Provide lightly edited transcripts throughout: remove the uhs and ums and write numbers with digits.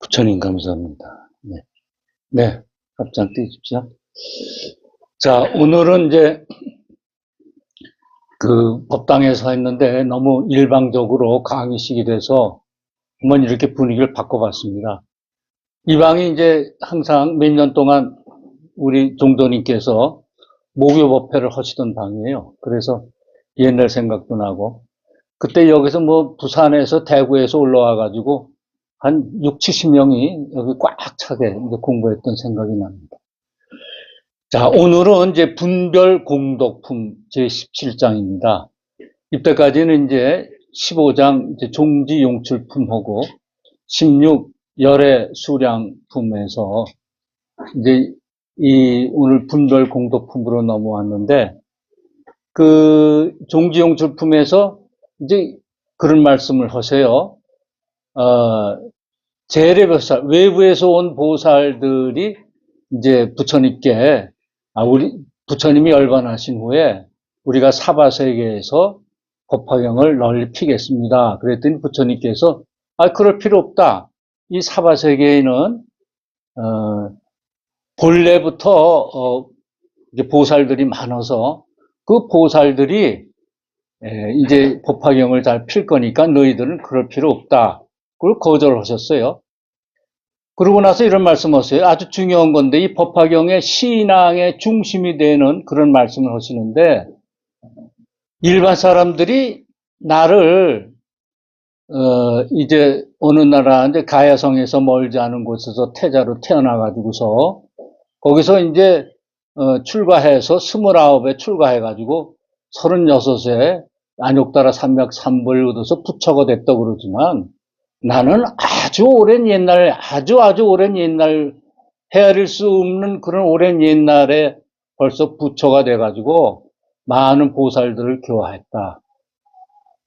부처님 감사합니다. 네. 네. 합장 띄십시오. 자, 오늘은 이제 그 법당에서 했는데 너무 일방적으로 강의식이 돼서 한번 이렇게 분위기를 바꿔봤습니다. 이 방이 이제 항상 몇 년 동안 우리 종도님께서 목요법회를 하시던 방이에요. 그래서 옛날 생각도 나고, 그때 여기서 뭐 부산에서 대구에서 올라와가지고 한 6, 70명이 여기 꽉 차게 이제 공부했던 생각이 납니다. 자, 오늘은 이제 분별 공덕품 제17장입니다. 이때까지는 이제 15장 이제 종지 용출품하고 16 열애 수량품에서 이제 이 오늘 분별 공덕품으로 넘어왔는데, 그 종지 용출품에서 이제 그런 말씀을 하세요. 재래보살, 외부에서 온 보살들이 이제 부처님께, 우리, 부처님이 열반하신 후에 우리가 사바세계에서 법화경을 널리 피겠습니다. 그랬더니 부처님께서, 그럴 필요 없다. 이 사바세계에는, 본래부터, 이제 보살들이 많아서 그 보살들이 이제 법화경을 잘 필 거니까 너희들은 그럴 필요 없다. 그걸 거절하셨어요. 그러고 나서 이런 말씀하세요. 아주 중요한 건데, 이 법화경의 신앙의 중심이 되는 그런 말씀을 하시는데, 일반 사람들이 나를 이제 어느 나라 이제 가야성에서 멀지 않은 곳에서 태자로 태어나가지고서 거기서 이제 출가해서 29에 출가해가지고 36에 안욕따라 삼맥 삼벌 얻어서 부처가 됐다고 그러지만, 나는 아주 오랜 옛날, 아주 오랜 옛날, 헤아릴 수 없는 그런 오랜 옛날에 벌써 부처가 돼가지고 많은 보살들을 교화했다.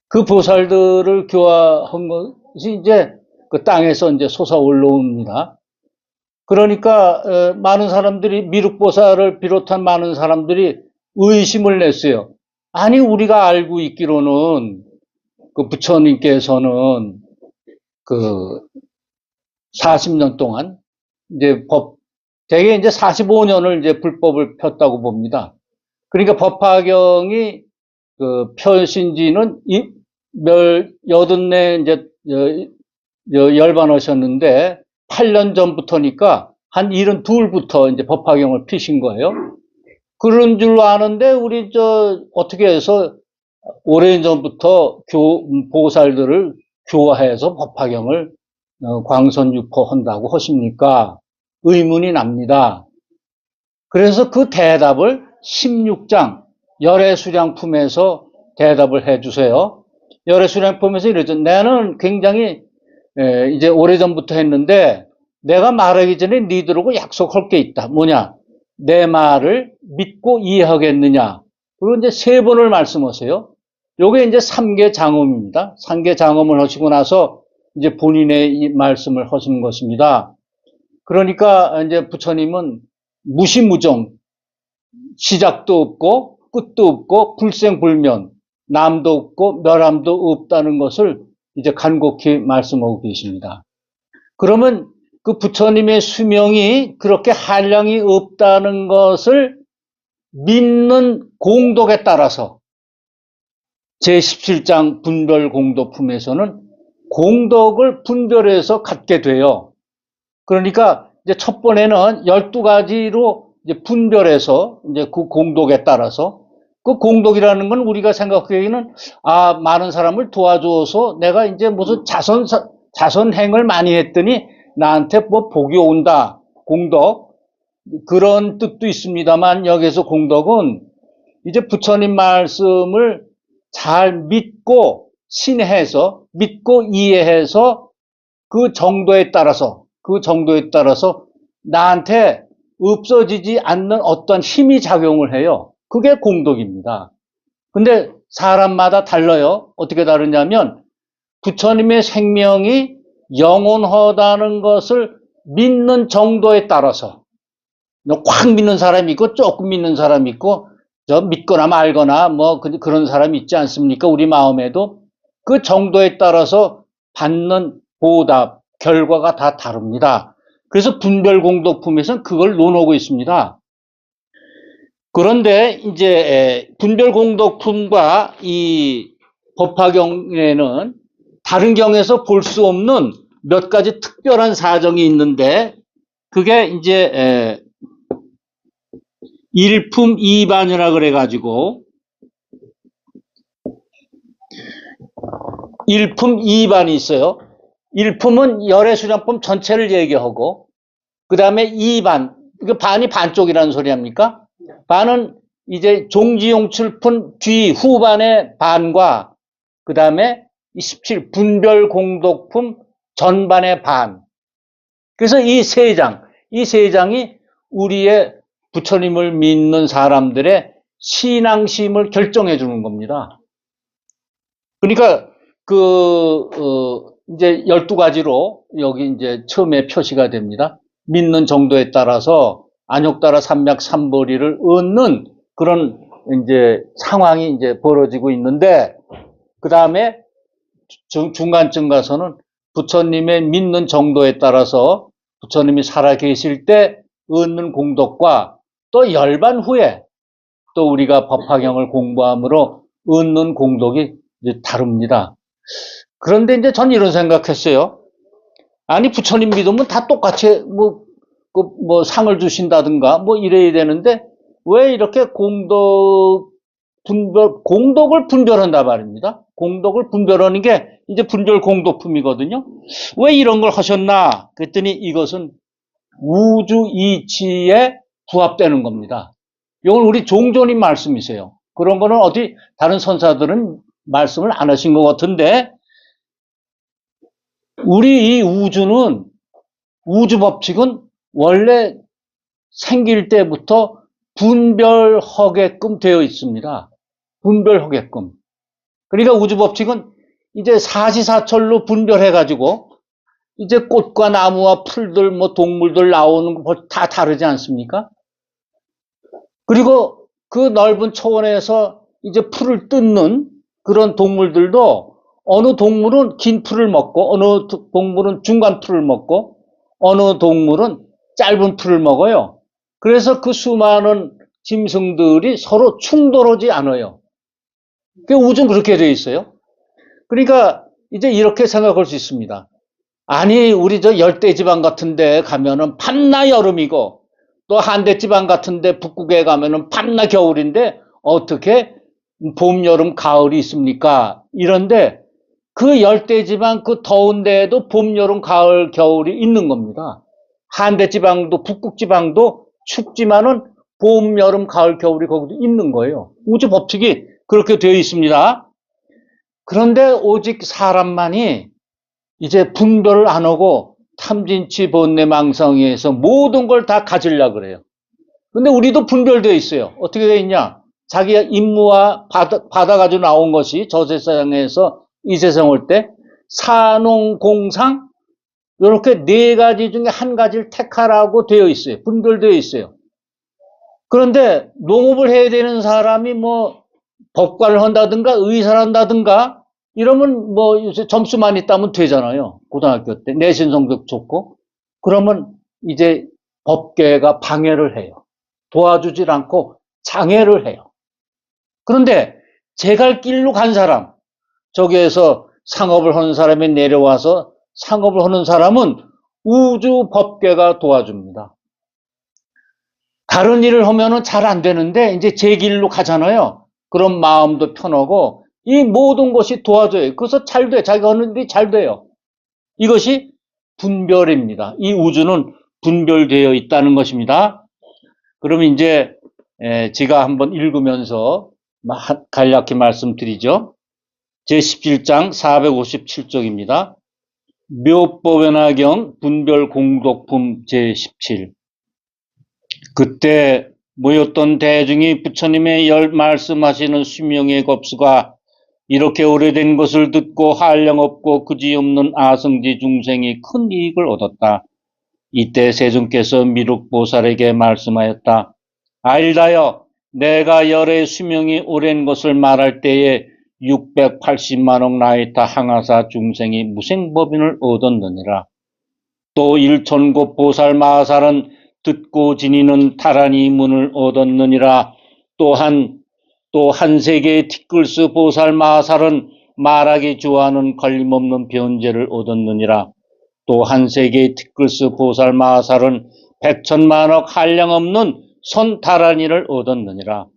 그 보살들을 교화한 것이 이제 그 땅에서 이제 솟아 올라옵니다. 그러니까 많은 사람들이, 미륵보살을 비롯한 많은 사람들이 의심을 냈어요. 아니, 우리가 알고 있기로는 그 부처님께서는 그 40년 동안 이제 대개 이제 45년을 이제 불법을 폈다고 봅니다. 그러니까 법화경이 그 펴신지는 80내 이제 열반하셨는데 8년 전부터니까 한 72부터 이제 법화경을 피신 거예요. 그런 줄 아는데 우리 어떻게 해서 오래전부터 보살들을 교화해서 법화경을 광선유포한다고 하십니까? 의문이 납니다. 그래서 그 대답을 16장 열애수량품에서 대답을 해주세요. 열애수량품에서 이러죠. 나는 굉장히 이제 오래전부터 했는데 내가 말하기 전에 니들하고 약속할 게 있다. 뭐냐? 내 말을 믿고 이해하겠느냐? 그리고 이제 3번을 말씀하세요. 요게 이제 3개 장엄입니다. 3개 장엄을 하시고 나서 이제 본인의 이 말씀을 하시는 것입니다. 그러니까 이제 부처님은 무시무정, 시작도 없고 끝도 없고 불생불면, 남도 없고 멸함도 없다는 것을 이제 간곡히 말씀하고 계십니다. 그러면 그 부처님의 수명이 그렇게 한량이 없다는 것을 믿는 공덕에 따라서 제17장 분별 공덕품에서는 공덕을 분별해서 갖게 돼요. 그러니까 이제 첫 번에는 12가지로 이제 분별해서 이제 그 공덕에 따라서, 그 공덕이라는 건 우리가 생각하기에는 많은 사람을 도와줘서 내가 이제 무슨 자선행을 많이 했더니 나한테 뭐 복이 온다. 공덕. 그런 뜻도 있습니다만 여기서 공덕은 이제 부처님 말씀을 잘 믿고 신해서, 믿고 이해해서 그 정도에 따라서 나한테 없어지지 않는 어떤 힘이 작용을 해요. 그게 공덕입니다. 근데 사람마다 달라요. 어떻게 다르냐면 부처님의 생명이 영원하다는 것을 믿는 정도에 따라서, 확 믿는 사람이 있고 조금 믿는 사람이 있고 믿거나 말거나 뭐 그런 사람이 있지 않습니까? 우리 마음에도 그 정도에 따라서 받는 보답, 결과가 다 다릅니다. 그래서 분별 공덕품에서는 그걸 논하고 있습니다. 그런데 이제 분별 공덕품과 이 법화경에는 다른 경에서 볼 수 없는 몇 가지 특별한 사정이 있는데, 그게 이제 일품 이반이라 그래가지고, 일품 이반이 있어요. 일품은 열애수량품 전체를 얘기하고, 그 다음에 이반, 그 반이 반쪽이라는 소리 합니까? 반은 이제 종지용출품 뒤 후반의 반과 그 다음에 17 분별 공덕품 전반의 반. 그래서 이 세 장이 우리의 부처님을 믿는 사람들의 신앙심을 결정해 주는 겁니다. 그러니까 이제 12가지로 여기 이제 처음에 표시가 됩니다. 믿는 정도에 따라서 안욕따라 삼약 삼보리를 얻는 그런 이제 상황이 이제 벌어지고 있는데, 그 다음에 중간쯤 가서는 부처님의 믿는 정도에 따라서 부처님이 살아 계실 때 얻는 공덕과 또 열반 후에 또 우리가 법화경을 공부함으로 얻는 공덕이 이제 다릅니다. 그런데 이제 전 이런 생각했어요. 아니, 부처님 믿으면 다 똑같이 뭐 상을 주신다든가 뭐 이래야 되는데 왜 이렇게 공덕을 분별한다 말입니다. 공덕을 분별하는 게 이제 분별 공덕품이거든요. 왜 이런 걸 하셨나? 그랬더니 이것은 우주 이치에 부합되는 겁니다. 이건 우리 종조님 말씀이세요. 그런 거는 어디 다른 선사들은 말씀을 안 하신 것 같은데, 우리 이 우주 법칙은 원래 생길 때부터 분별하게끔 되어 있습니다. 분별하게끔. 그러니까 우주 법칙은 이제 사시사철로 분별해가지고 이제 꽃과 나무와 풀들, 뭐 동물들 나오는 거 다 다르지 않습니까? 그리고 그 넓은 초원에서 이제 풀을 뜯는 그런 동물들도 어느 동물은 긴 풀을 먹고 어느 동물은 중간 풀을 먹고 어느 동물은 짧은 풀을 먹어요. 그래서 그 수많은 짐승들이 서로 충돌하지 않아요. 우주는 그렇게 되어 있어요. 그러니까 이제 이렇게 생각할 수 있습니다. 아니, 우리 저 열대지방 같은 데 가면은 밤낮 여름이고 또 한대지방 같은 데 북극에 가면은 밤낮 겨울인데 어떻게 봄, 여름, 가을이 있습니까? 이런데 그 열대지방 그 더운 데에도 봄, 여름, 가을, 겨울이 있는 겁니다. 한대지방도 북극지방도 춥지만은 봄, 여름, 가을, 겨울이 거기도 있는 거예요. 우주 법칙이 그렇게 되어 있습니다. 그런데 오직 사람만이 이제 분별을 안 하고 탐진치 번뇌망상에서 모든 걸 다 가지려고 그래요. 근데 우리도 분별되어 있어요. 어떻게 되어 있냐? 자기가 임무와 받아가지고 나온 것이 저 세상에서 이 세상 올 때 사농공상 이렇게 네 가지 중에 한 가지를 택하라고 되어 있어요. 분별되어 있어요. 그런데 농업을 해야 되는 사람이 뭐 법관을 한다든가 의사를 한다든가 이러면 뭐 요새 점수만 있다면 되잖아요. 고등학교 때 내신 성적 좋고. 그러면 이제 법계가 방해를 해요. 도와주질 않고 장애를 해요. 그런데 제 갈 길로 간 사람, 저기에서 상업을 하는 사람이 내려와서 상업을 하는 사람은 우주 법계가 도와줍니다. 다른 일을 하면은 잘 안 되는데 이제 제 길로 가잖아요. 그런 마음도 편하고 이 모든 것이 도와줘요. 그래서 잘 돼. 자기가 하는 일이 잘 돼요. 이것이 분별입니다. 이 우주는 분별되어 있다는 것입니다. 그러면 이제 제가 한번 읽으면서 간략히 말씀드리죠. 제17장 457쪽입니다. 묘법연화경 분별공덕품 제17. 그때 모였던 대중이 부처님의 말씀하시는 수명의 겁수가 이렇게 오래된 것을 듣고 한량없고 그지없는 아성지 중생이 큰 이익을 얻었다. 이때 세존께서 미륵보살에게 말씀하였다. 아일다여, 내가 열의 수명이 오랜 것을 말할 때에 680만억 나이타 항아사 중생이 무생법인을 얻었느니라. 또 일천곱 보살마살은 듣고 지니는 타라니 문을 얻었느니라. 또 한 세계의 티끌스 보살마살은 말하기 좋아하는 걸림없는 변제를 얻었느니라. 또 한 세계의 티끌스 보살마살은 백천만억 한량없는 선타라니를 얻었느니라.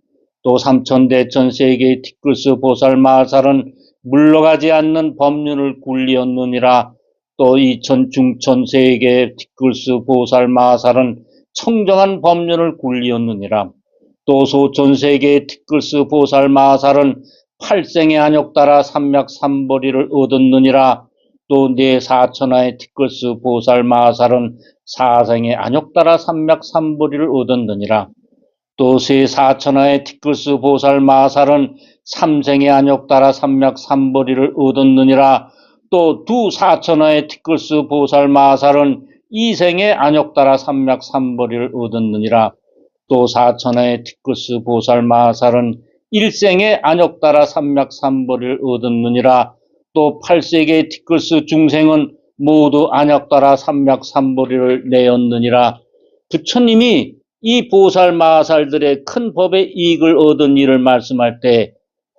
또 삼천대천 세계의 티끌스 보살마살은 물러가지 않는 법륜을 굴리었느니라. 또 이천 중천 세계의 티끌스 보살마살은 청정한 법륜을 굴리었느니라. 또 소천 세계의 티끌스 보살마살은 팔생의 안욕 따라 삼맥삼벌이를 얻었느니라. 또 네 사천하의 티끌스 보살마살은 사생의 안욕 따라 삼맥삼벌이를 얻었느니라. 또 세 사천하의 티끌스 보살마살은 삼생의 안욕 따라 삼맥삼벌이를 얻었느니라. 또 두 사천하의 티끌스 보살마살은 이생의 안욕 따라 삼맥삼벌이를 얻었느니라. 또 사천하의 티끌스 보살마살은 일생의 안욕 따라 삼맥삼벌이를 얻었느니라. 또 8세계의 티끌스 중생은 모두 안욕 따라 삼맥삼벌이를 내었느니라. 부처님이 이 보살마살들의 큰 법의 이익을 얻은 일을 말씀할 때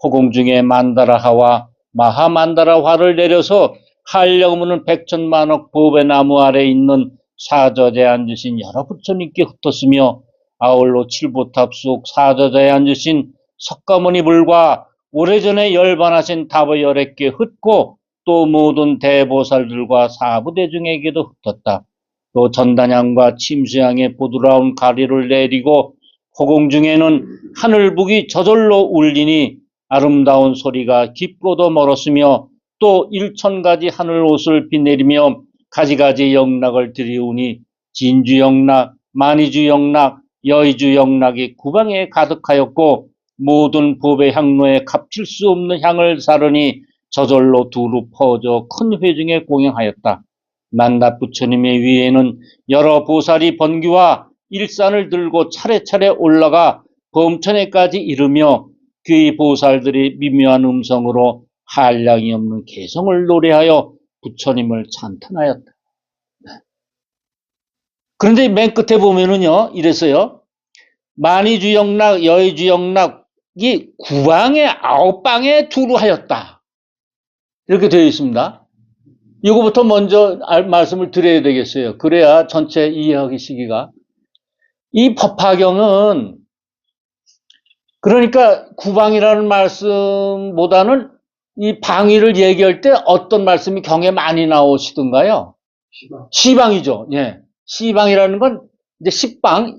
허공 중에 만다라하와 마하만다라화를 내려서 한량없는 백천만억 보배 나무 아래 있는 사저자에 앉으신 여러 부처님께 흩었으며 아울러 칠보탑 속 사저자에 앉으신 석가모니 불과 오래전에 열반하신 답의 열애께 흩고 또 모든 대보살들과 사부대중에게도 흩었다. 또 전단향과 침수향의 보드라운 가리를 내리고 허공 중에는 하늘북이 저절로 울리니 아름다운 소리가 깊고도 멀었으며 또 일천가지 하늘옷을 빛내리며 가지가지 영락을 들이우니 진주영락, 만이주영락, 여의주영락이 구방에 가득하였고 모든 법의 향로에 값질 수 없는 향을 사르니 저절로 두루 퍼져 큰 회중에 공양하였다. 만나 부처님의 위에는 여러 보살이 번기와 일산을 들고 차례차례 올라가 범천에까지 이르며 그 보살들이 미묘한 음성으로 한량이 없는 개성을 노래하여 부처님을 찬탄하였다. 그런데 맨 끝에 보면은요, 이랬어요. 만이주영락, 여의주영락이 구방에 9방에 두루 하였다. 이렇게 되어 있습니다. 이거부터 먼저 말씀을 드려야 되겠어요. 그래야 전체 이해하기 시기가. 이 법화경은 그러니까 구방이라는 말씀보다는 이 방위를 얘기할 때 어떤 말씀이 경에 많이 나오시던가요? 시방이죠. 예. 시방이라는 건 이제 십방,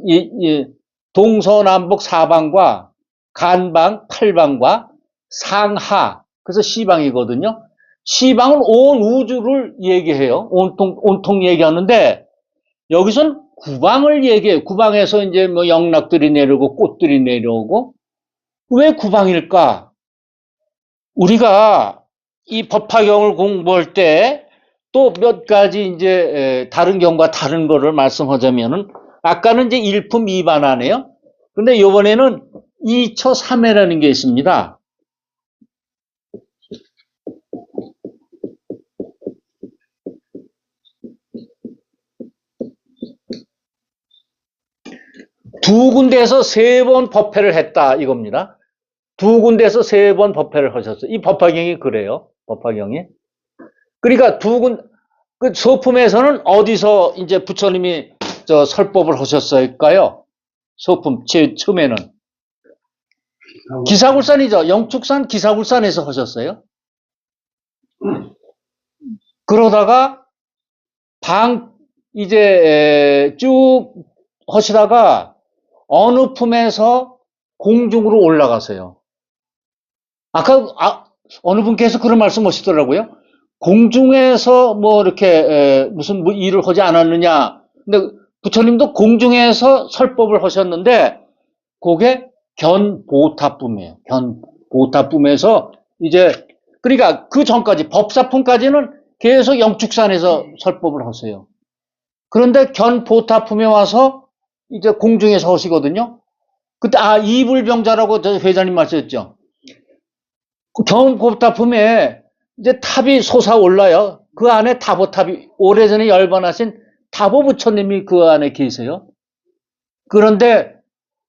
동서남북 사방과 간방, 팔방과 상하. 그래서 시방이거든요. 시방은 온 우주를 얘기해요. 온통 얘기하는데 여기선 구방을 얘기해요. 구방에서 이제 뭐 영락들이 내려오고 꽃들이 내려오고 왜 구방일까? 우리가 이 법화경을 공부할 때 또 몇 가지 이제 다른 경과 다른 거를 말씀하자면은 아까는 이제 일품 2반 하네요. 근데 이번에는 2처 3회라는 게 있습니다. 두 군데에서 3번 법회를 했다 이겁니다. 두 군데에서 3번 법회를 하셨어요. 이 법화경이 그래요. 법화경이. 그러니까 그 서품에서는 어디서 이제 부처님이 설법을 하셨을까요? 서품 처음에는 기사굴산이죠. 영축산 기사굴산에서 하셨어요. 그러다가 이제 쭉 하시다가 어느 품에서 공중으로 올라가세요. 아까 어느 분께서 그런 말씀 하시더라고요. 공중에서 뭐 이렇게 무슨 뭐 일을 하지 않았느냐. 근데 부처님도 공중에서 설법을 하셨는데 그게 견보타품이에요. 견보타품에서 이제 그러니까 그 전까지 법사품까지는 계속 영축산에서 설법을 하세요. 그런데 견보타품에 와서 이제 공중에서 하시거든요. 그때 이불병자라고 저 회장님 말씀했죠. 경법탑품에 이제 탑이 솟아올라요. 그 안에 다보탑이 오래전에 열반하신 다보 부처님이 그 안에 계세요. 그런데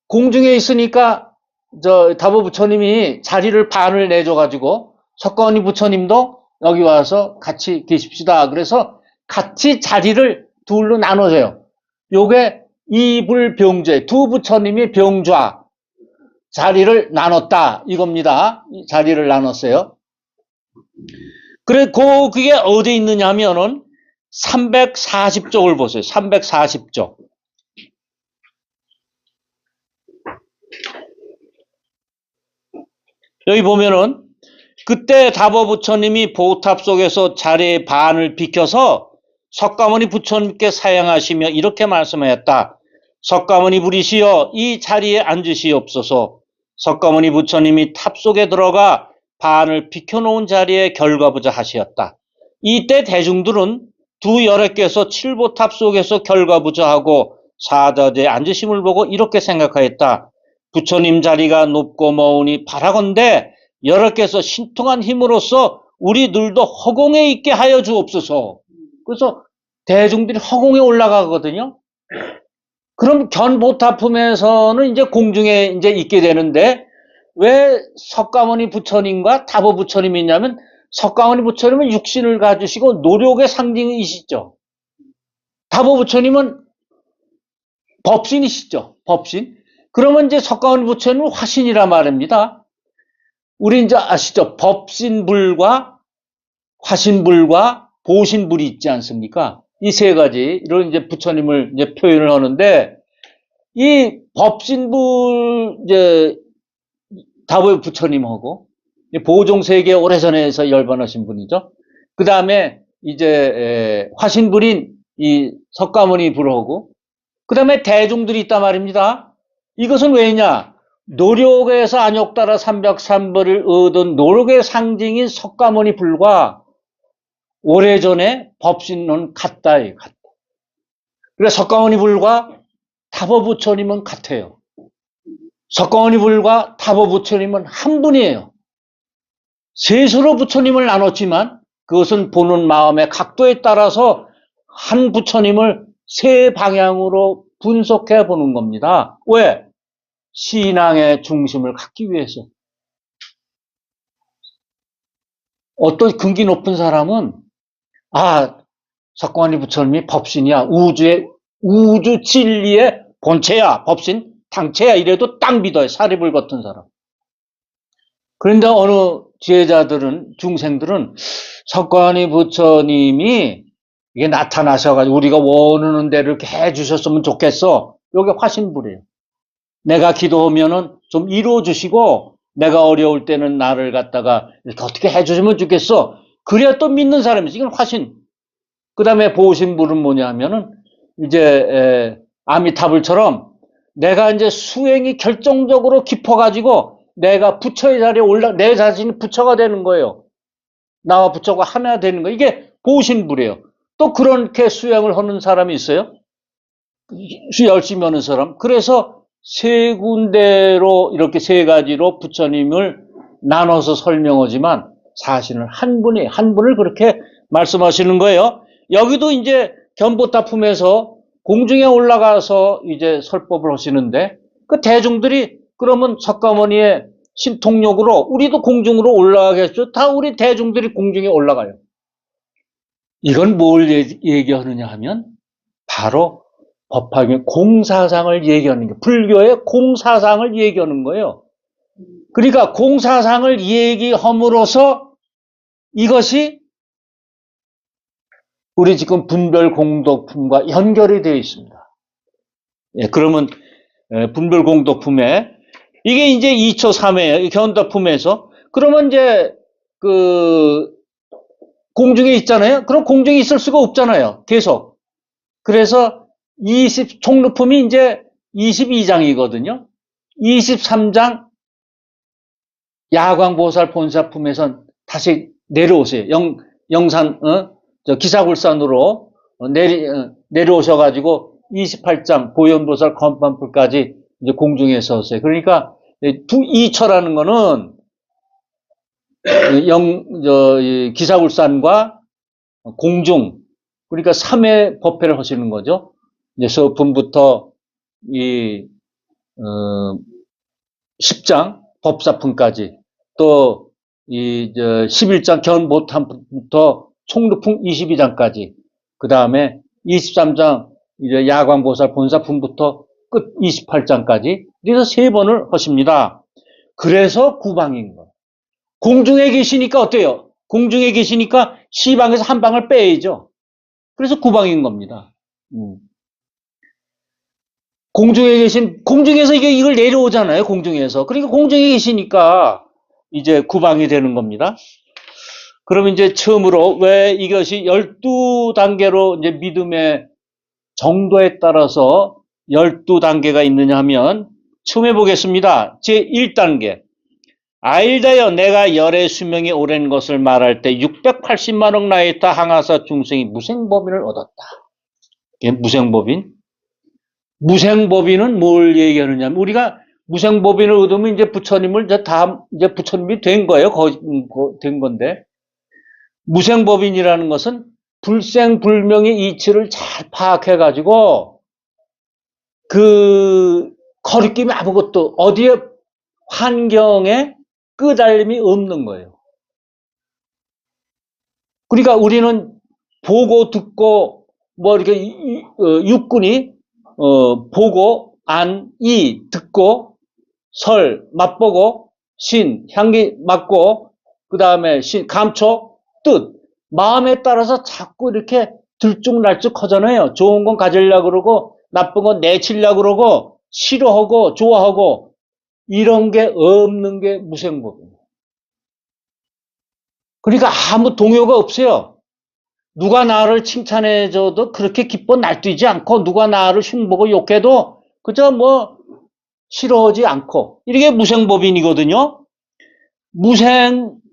공중에 있으니까 저 다보 부처님이 자리를 반을 내줘가지고 석가모니 부처님도 여기 와서 같이 계십시다. 그래서 같이 자리를 둘로 나눠줘요. 요게 이불병좌, 두 부처님이 병좌 자리를 나눴다 이겁니다. 자리를 나눴어요. 그래, 그게 어디 있느냐 하면은 340쪽을 보세요. 340쪽. 여기 보면은 그때 다보 부처님이 보탑 속에서 자리의 반을 비켜서 석가모니 부처님께 사양하시며 이렇게 말씀하였다. 석가모니 부리시여 이 자리에 앉으시옵소서. 석가모니 부처님이 탑 속에 들어가 반을 비켜놓은 자리에 결과부자 하시었다. 이때 대중들은 두 열애께서 칠보탑 속에서 결과부자하고 사자재에 앉으심을 보고 이렇게 생각하였다. 부처님 자리가 높고 머우니 바라건대 여러께서 신통한 힘으로써 우리들도 허공에 있게 하여 주옵소서. 그래서 대중들이 허공에 올라가거든요. 그럼 견보타품에서는 이제 공중에 이제 있게 되는데 왜 석가모니 부처님과 다보 부처님이 있냐면 석가모니 부처님은 육신을 가지시고 노력의 상징이시죠. 다보 부처님은 법신이시죠. 법신. 그러면 이제 석가모니 부처님은 화신이라 말입니다. 우리 이제 아시죠? 법신불과 화신불과 보신불이 있지 않습니까? 이 세 가지를 이제 부처님을 이제 표현을 하는데 이 법신불 이제 다보 부처님하고 보종세계 오래전에서 열반하신 분이죠. 그 다음에 이제 화신불인 이 석가모니 불하고 그 다음에 대중들이 있단 말입니다. 이것은 왜냐? 노력에서 안욕따라 303벌을 얻은 노력의 상징인 석가모니 불과 오래전에 법신은 같다. 그래서 석가모니 불과 다보 부처님은 같아요. 석가모니 불과 다보 부처님은 한 분이에요. 셋으로 부처님을 나눴지만 그것은 보는 마음의 각도에 따라서 한 부처님을 세 방향으로 분석해 보는 겁니다. 왜? 신앙의 중심을 갖기 위해서. 어떤 근기 높은 사람은 석가모니 부처님이 법신이야. 우주 진리의 본체야. 법신, 당체야. 이래도 딱 믿어요. 사리불 같은 사람. 그런데 어느 지혜자들은, 중생들은 석가모니 부처님이 이게 나타나셔가지고 우리가 원하는 대로 이렇게 해주셨으면 좋겠어. 이게 화신불이에요. 내가 기도하면은 좀 이루어주시고 내가 어려울 때는 나를 갖다가 이렇게 어떻게 해주시면 좋겠어. 그래야 또 믿는 사람이지. 이건 화신. 그 다음에 보신불은 뭐냐 하면은 이제 아미타불처럼 내가 이제 수행이 결정적으로 깊어가지고 내가 부처의 자리에 내 자신이 부처가 되는 거예요. 나와 부처가 하나 되는 거예요. 이게 보신불이에요. 또 그렇게 수행을 하는 사람이 있어요. 열심히 하는 사람. 그래서 세 군데로 이렇게 세 가지로 부처님을 나눠서 설명하지만 사실은 한 분을 그렇게 말씀하시는 거예요. 여기도 이제 견보타품에서 공중에 올라가서 이제 설법을 하시는데 그 대중들이 그러면 석가모니의 신통력으로 우리도 공중으로 올라가겠죠. 다 우리 대중들이 공중에 올라가요. 이건 뭘 얘기하느냐 하면 바로 법화의 공사상을 얘기하는 거예요. 불교의 공사상을 얘기하는 거예요. 그러니까 공사상을 얘기함으로써 이것이 우리 지금 분별공덕품과 연결이 되어 있습니다. 예, 그러면 분별공덕품에 이게 이제 2초 3회예요. 견덕품에서 그러면 이제 그 공중에 있잖아요. 그럼 공중에 있을 수가 없잖아요. 계속. 그래서 총루품이 이제 22장이거든요. 23장 야광보살 본사품에선 다시 내려오세요. 영산, 기사굴산으로 내려오셔가지고 28장 보현보살 건반풀까지 이제 공중에 서세요. 그러니까 이처라는 거는 이 기사울산과 공중, 그러니까 3회 법회를 하시는 거죠. 이제 서품부터 이, 10장 법사품까지, 또, 11장 견모탄부터 총루풍 22장까지, 그 다음에 23장 이제 야광보살 본사품부터 끝 28장까지, 그래서 3번을 하십니다. 그래서 구방인 거예요. 공중에 계시니까 어때요? 공중에 계시니까 시방에서 한 방을 빼야죠. 그래서 구방인 겁니다. 공중에서 이걸 내려오잖아요, 공중에서. 그러니까 공중에 계시니까 이제 구방이 되는 겁니다. 그러면 이제 처음으로 왜 이것이 12단계로 이제 믿음의 정도에 따라서 12단계가 있느냐 하면 처음 해보겠습니다. 제1단계. 알다여 내가 열의 수명이 오랜 것을 말할 때 680만억 나이타 항하사 중생이 무생법인을 얻었다. 이게 무생법인. 무생법인은 뭘 얘기하느냐면 우리가 무생법인을 얻으면 이제 부처님을 이제 부처님이 된 거예요. 된 건데 무생법인이라는 것은 불생불명의 이치를 잘 파악해 가지고 그 거리낌이 아무것도 어디에 환경에 끄달림이 없는 거예요. 그러니까 우리는 보고 듣고 뭐 이렇게 육군이 보고 안, 이 듣고 설 맛보고 신 향기 맡고 그 다음에 신 감촉 뜻 마음에 따라서 자꾸 이렇게 들쭉날쭉 하잖아요. 좋은 건 가지려고 그러고 나쁜 건 내치려고 그러고 싫어하고 좋아하고 이런 게 없는 게 무생법이에요. 그러니까 아무 동요가 없어요. 누가 나를 칭찬해줘도 그렇게 기뻐 날뛰지 않고 누가 나를 흉보고 욕해도 그저 뭐 싫어하지 않고 이게 무생법인이거든요.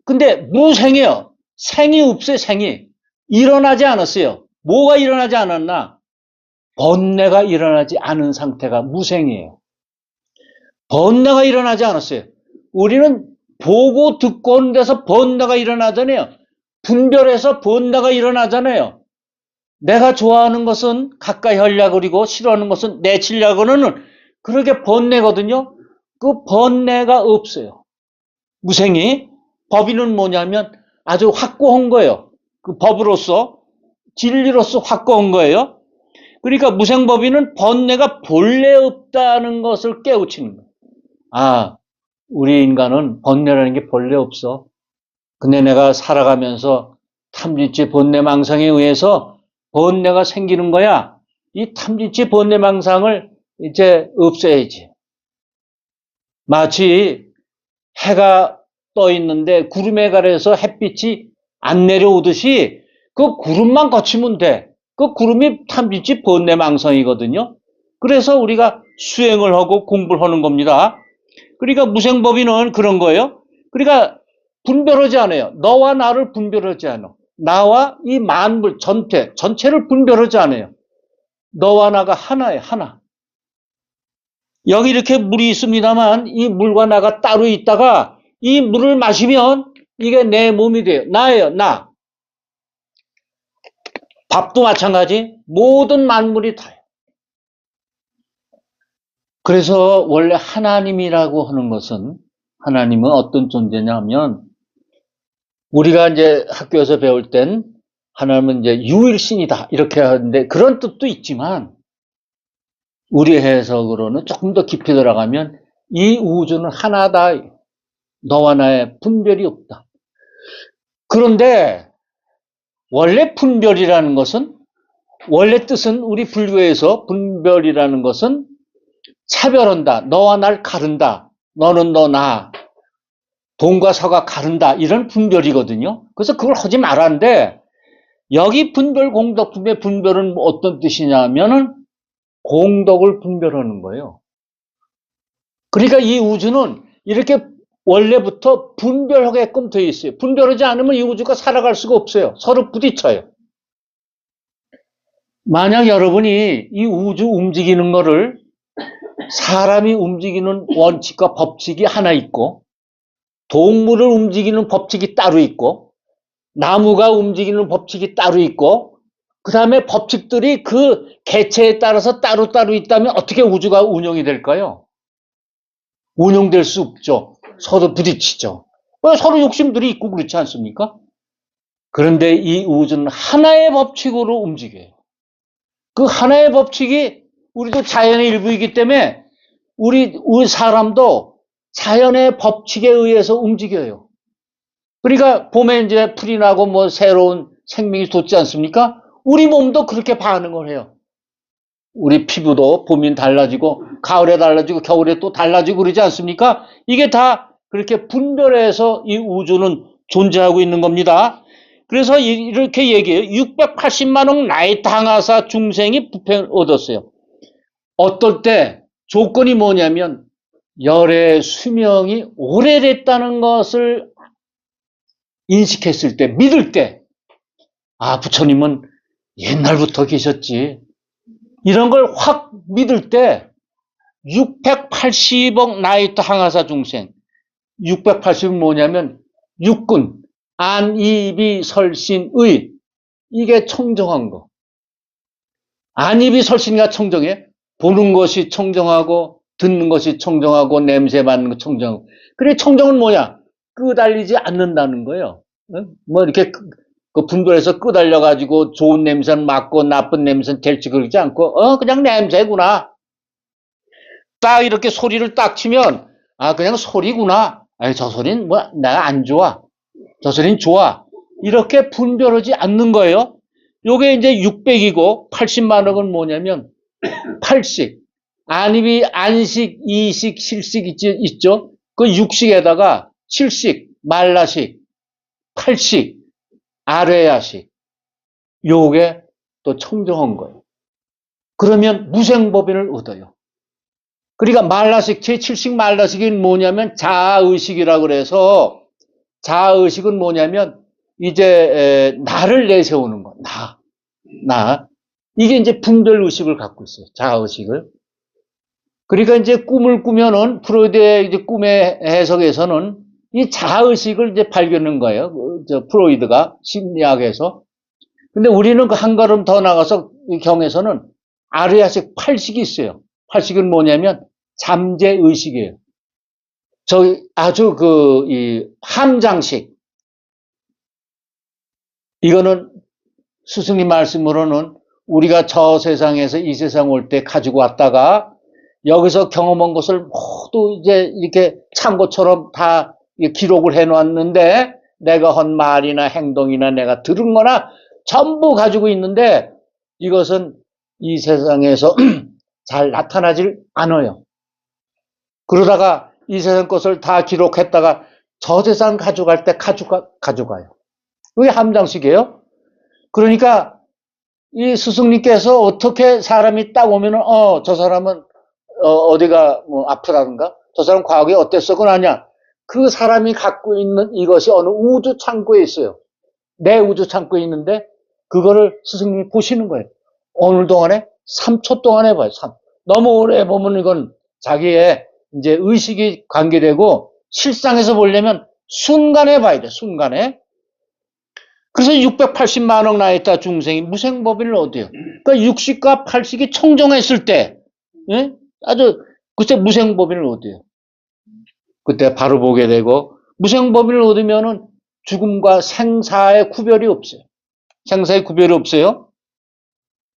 근데 무생이에요. 생이 없어요. 생이 일어나지 않았어요. 뭐가 일어나지 않았나? 번뇌가 일어나지 않은 상태가 무생이에요. 번뇌가 일어나지 않았어요. 우리는 보고 듣고 하는 데서 번뇌가 일어나잖아요. 분별해서 번뇌가 일어나잖아요. 내가 좋아하는 것은 가까이 하려고 그러고 싫어하는 것은 내치려고 하는 그렇게 번뇌거든요. 그 번뇌가 없어요. 무생이. 법인은 뭐냐면 아주 확고한 거예요. 그 법으로서 진리로서 확고한 거예요. 그러니까 무생법인은 번뇌가 본래 없다는 것을 깨우치는 거예요. 아, 우리 인간은 번뇌라는 게 본래 없어. 근데 내가 살아가면서 탐진치 번뇌망상에 의해서 번뇌가 생기는 거야. 이 탐진치 번뇌망상을 이제 없애야지. 마치 해가 떠 있는데 구름에 가려서 햇빛이 안 내려오듯이 그 구름만 거치면 돼. 그 구름이 탐진치 번뇌망상이거든요. 그래서 우리가 수행을 하고 공부를 하는 겁니다. 그러니까 무생법인은 그런 거예요. 그러니까 분별하지 않아요. 너와 나를 분별하지 않아. 나와 이 만물 전체를 분별하지 않아요. 너와 나가 하나예요. 하나. 여기 이렇게 물이 있습니다만 이 물과 나가 따로 있다가 이 물을 마시면 이게 내 몸이 돼요. 나예요. 나. 밥도 마찬가지. 모든 만물이 다예요. 그래서 원래 하나님이라고 하는 것은 하나님은 어떤 존재냐면 우리가 이제 학교에서 배울 땐 하나님은 이제 유일신이다 이렇게 하는데 그런 뜻도 있지만 우리 해석으로는 조금 더 깊이 들어가면 이 우주는 하나다. 너와 나의 분별이 없다. 그런데 원래 분별이라는 것은 원래 뜻은 우리 불교에서 분별이라는 것은 차별한다. 너와 날 가른다. 너는 너 나. 동과 서가 가른다. 이런 분별이거든요. 그래서 그걸 하지 말았는데 여기 분별 공덕분의 분별은 어떤 뜻이냐면은 공덕을 분별하는 거예요. 그러니까 이 우주는 이렇게 원래부터 분별하게끔 되어 있어요. 분별하지 않으면 이 우주가 살아갈 수가 없어요. 서로 부딪혀요. 만약 여러분이 이 우주 움직이는 거를 사람이 움직이는 원칙과 법칙이 하나 있고 동물을 움직이는 법칙이 따로 있고, 나무가 움직이는 법칙이 따로 있고, 그 다음에 법칙들이 그 개체에 따라서 따로따로 있다면 어떻게 우주가 운영이 될까요? 운영될 수 없죠. 서로 부딪히죠. 서로 욕심들이 있고 그렇지 않습니까? 그런데 이 우주는 하나의 법칙으로 움직여요. 그 하나의 법칙이 우리도 자연의 일부이기 때문에 우리 사람도 자연의 법칙에 의해서 움직여요. 그러니까 봄에 이제 풀이 나고 뭐 새로운 생명이 돋지 않습니까? 우리 몸도 그렇게 반응을 해요. 우리 피부도 봄이 달라지고 가을에 달라지고 겨울에 또 달라지고 그러지 않습니까? 이게 다 그렇게 분별해서 이 우주는 존재하고 있는 겁니다. 그래서 이렇게 얘기해요. 680만억 라이트 항하사 중생이 부평을 얻었어요. 어떨 때 조건이 뭐냐면 열의 수명이 오래됐다는 것을 인식했을 때, 믿을 때, 아, 부처님은 옛날부터 계셨지. 이런 걸 확 믿을 때 680억 라이트 항하사 중생, 680은 뭐냐면 육군, 안, 이, 비, 설, 신, 의, 이게 청정한 거. 안, 이, 비, 설, 신이가 청정해. 보는 것이 청정하고 듣는 것이 청정하고 냄새 맡는 거 청정하고. 그래 청정은 뭐야? 끄달리지 않는다는 거예요. 뭐 이렇게 그 분별해서 끄달려가지고 좋은 냄새는 맡고 나쁜 냄새는 될지 그러지 않고 그냥 냄새구나. 딱 이렇게 소리를 딱 치면 아 그냥 소리구나. 아니 저 소리는 뭐 내가 안 좋아. 저 소리는 좋아. 이렇게 분별하지 않는 거예요. 요게 이제 600이고 80만억은 뭐냐면 8식. 안입이 안식, 이식, 실식 있죠? 그 육식에다가 7식, 말라식, 8식, 아뢰야식. 요게 또 청정한 거예요. 그러면 무생법인을 얻어요. 그러니까 말라식, 제7식 말라식이 뭐냐면 자아의식이라고 그래서 자아의식은 뭐냐면 이제 나를 내세우는 거. 나. 이게 이제 분별의식을 갖고 있어요. 자아의식을. 그러니까 이제 꿈을 꾸면은 프로이드의 이제 꿈의 해석에서는 이 자아의식을 이제 발견한 거예요. 프로이드가 심리학에서. 근데 우리는 그 한 걸음 더 나가서 이 경에서는 아르야식 8식이 있어요. 8식은 뭐냐면 잠재의식이에요. 아주 이 함장식. 이거는 스승님 말씀으로는 우리가 저 세상에서 이 세상 올 때 가지고 왔다가 여기서 경험한 것을 모두 이제 이렇게 참고처럼 다 기록을 해놨는데 내가 한 말이나 행동이나 내가 들은 거나 전부 가지고 있는데 이것은 이 세상에서 잘 나타나질 않아요. 그러다가 이 세상 것을 다 기록했다가 저 세상 가져갈 때 가져가요. 그게 함장식이에요. 그러니까 이 스승님께서 어떻게 사람이 딱 오면은 저 사람은 어디가 뭐 아프다든가 저 사람 과거에 어땠었건 하냐 그 사람이 갖고 있는 이것이 어느 우주 창고에 있어요. 내 우주 창고에 있는데 그거를 스승님이 보시는 거예요. 오늘 동안에 3초 동안에 봐요. 너무 오래 보면 이건 자기의 이제 의식이 관계되고 실상에서 보려면 순간에 봐야 돼. 순간에. 그래서 680만억 나이다 중생이 무생법인을 얻어요. 그러니까 육식과 팔식이 청정했을 때 예? 아주 그때 무생법인을 얻어요. 그때 바로 보게 되고 무생법인을 얻으면은 죽음과 생사의 구별이 없어요. 생사의 구별이 없어요.